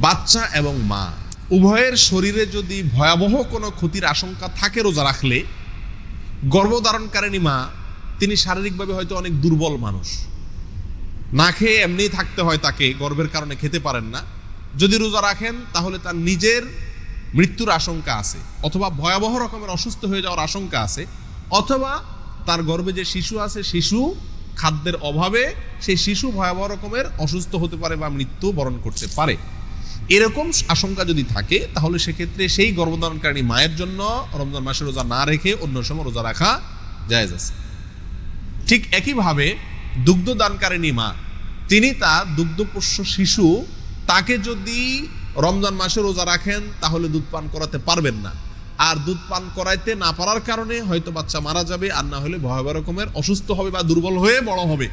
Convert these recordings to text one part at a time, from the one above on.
বাচ্চা এবং মা উভয়ের শরীরে যদি ভয়াবহ কোনো ক্ষতির আশঙ্কা থাকে রোজা রাখলে, গর্ভধারণকারিণী মা তিনি শারীরিকভাবে হয়তো অনেক দুর্বল মানুষ, না খেয়ে এমনিই থাকতে হয়, তাকে গর্ভের কারণে খেতে পারেন না, যদি রোজা রাখেন তাহলে তার নিজের মৃত্যুর আশঙ্কা আছে, অথবা ভয়াবহ রকমের অসুস্থ হয়ে যাওয়ার আশঙ্কা আছে, অথবা তার গর্ভে যে শিশু আছে শিশু খাদ্যের অভাবে সেই শিশু ভয়াবহ রকমের অসুস্থ হতে পারে বা মৃত্যু বরণ করতে পারে। এরকম আশঙ্কা যদি থাকে তাহলে সেক্ষেত্রে সেই গর্ভধারণকারী মায়ের জন্য রমজান মাসে রোজা না রেখে অন্য সময় রোজা রাখা জায়েজ আছে। ঠিক একইভাবে দুগ্ধদানকারিণী মা, তিনি তার দুগ্ধপোষ্য শিশু তাকে যদি রমজান মাসে রোজা রাখেন তাহলে দুধ পান করাতে পারবেন না, আর দুধ পান করাইতে না পারার কারণে হয়তো বাচ্চা মারা যাবে, আর না হলে ভয়াবহ রকমের অসুস্থ হবে বা দুর্বল হয়ে বড় হবে,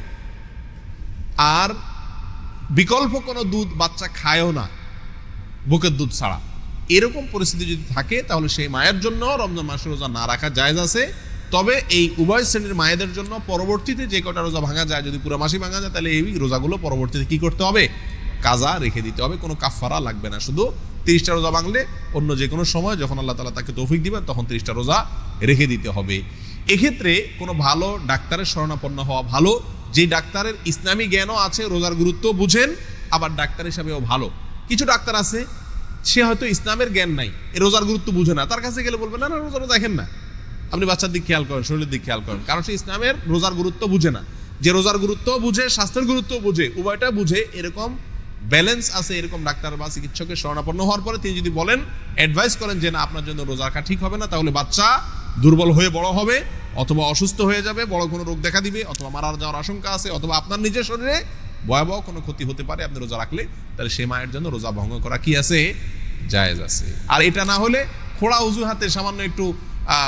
আর বিকল্প কোনো দুধ বাচ্চা খায়ও না বুকের দুধ ছাড়া, এরকম পরিস্থিতি যদি থাকে তাহলে সেই মায়ের জন্য রমজান মাসে রোজা না রাখা জায়েজ আছে। তবে এই উভয় শ্রেণীর মায়েদের জন্য পরবর্তীতে যে কটা রোজা ভাঙা যায়, যদি পুরো মাসই ভাঙা যায় তাহলে এই রোজাগুলো পরবর্তীতে কি করতে হবে, কাজা রেখে দিতে হবে, কোনো কাফারা লাগবে না। শুধু 30টা রোজা ভাঙলে অন্য যে কোনো সময় যখন আল্লাহ তাআলা তাকে তৌফিক দিবেন তখন 30টা রোজা রেখে দিতে হবে। এক্ষেত্রে কোনো ভালো ডাক্তারের শরণাপন্ন হওয়া ভালো, যে ডাক্তারের ইসলামী জ্ঞানও আছে, রোজার গুরুত্ব বুঝেন, আবার ডাক্তার হিসাবেও ভালো। কিছু ডাক্তার আছে সে হয়তো ইসলামের জ্ঞান নাই, রোজার গুরুত্ব বুঝে না, তার কাছে গেলে বলবেন না না রোজা দেখেন না, আপনি বাচ্চার দিক খেয়াল করেন, শরীরের দিক খেয়াল করেন, কারণ সে ইসলামের রোজার গুরুত্ব বুঝে না। যে রোজার গুরুত্ব বুঝে, স্বাস্থ্যের গুরুত্ব বুঝে, উভয়টা বুঝে, এরকম ব্যালেন্স আছে, এরকম ডাক্তার বা চিকিৎসকের শরণাপন্ন হওয়ার পরে তিনি যদি বলেন, অ্যাডভাইস করেন যে না আপনার জন্য রোজা রাখা ঠিক হবে না, তাহলে বাচ্চা দুর্বল হয়ে বড় হবে, অথবা অসুস্থ হয়ে যাবে, বড় কোনো রোগ দেখা দিবে, অথবা মারা যাওয়ার আশঙ্কা আছে, অথবা আপনার নিজের শরীরে ভয়াবহ কোনো ক্ষতি হতে পারে আপনি রোজা রাখলে, তাহলে সে মায়ের জন্য রোজা ভঙ্গ করা কি আছে, জায়েজ আছে। আর এটা না হলে খোড়া অজুহাতে সামান্য একটু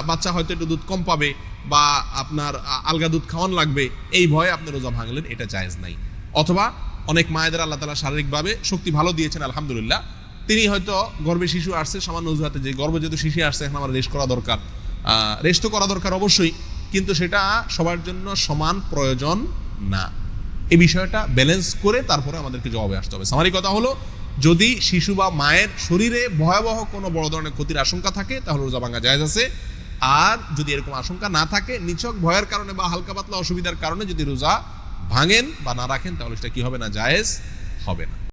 বাচ্চা হয়তো একটু দুধ কম পাবে বা আপনার আলগা দুধ খাওয়ান লাগবে, এই ভয়ে আপনি রোজা ভাঙলেন, এটা জায়েজ নাই। অথবা অনেক মায়েদের আল্লাহ তাআলা শারীরিকভাবে শক্তি ভালো দিয়েছেন আলহামদুলিল্লাহ, তিনি হয়তো গর্ভে শিশু আসছে, সামান্য অজুহাতে যে গর্ভে যেহেতু শিশু আসছে এখন আমার রেস্ট করা দরকার, রেস্ট তো করা দরকার অবশ্যই, কিন্তু সেটা সবার জন্য সমান প্রয়োজন না। এই বিষয়টা ব্যালেন্স করে তারপরে আমাদেরকে জবাবে আসতে হবে। সামারি কথা হলো, যদি শিশু বা মায়ের শরীরে ভয়াবহ কোনো বড় ধরনের ক্ষতির আশঙ্কা থাকে তাহলে রোজা ভাঙা জায়েজ আছে। আর যদি এরকম আশঙ্কা না থাকে, নিছক ভয়ের কারণে বা হালকা পাতলা অসুবিধার কারণে যদি রোজা ভাঙেন বা না রাখেন তাহলে সেটা কি হবে না, জায়েজ হবে না।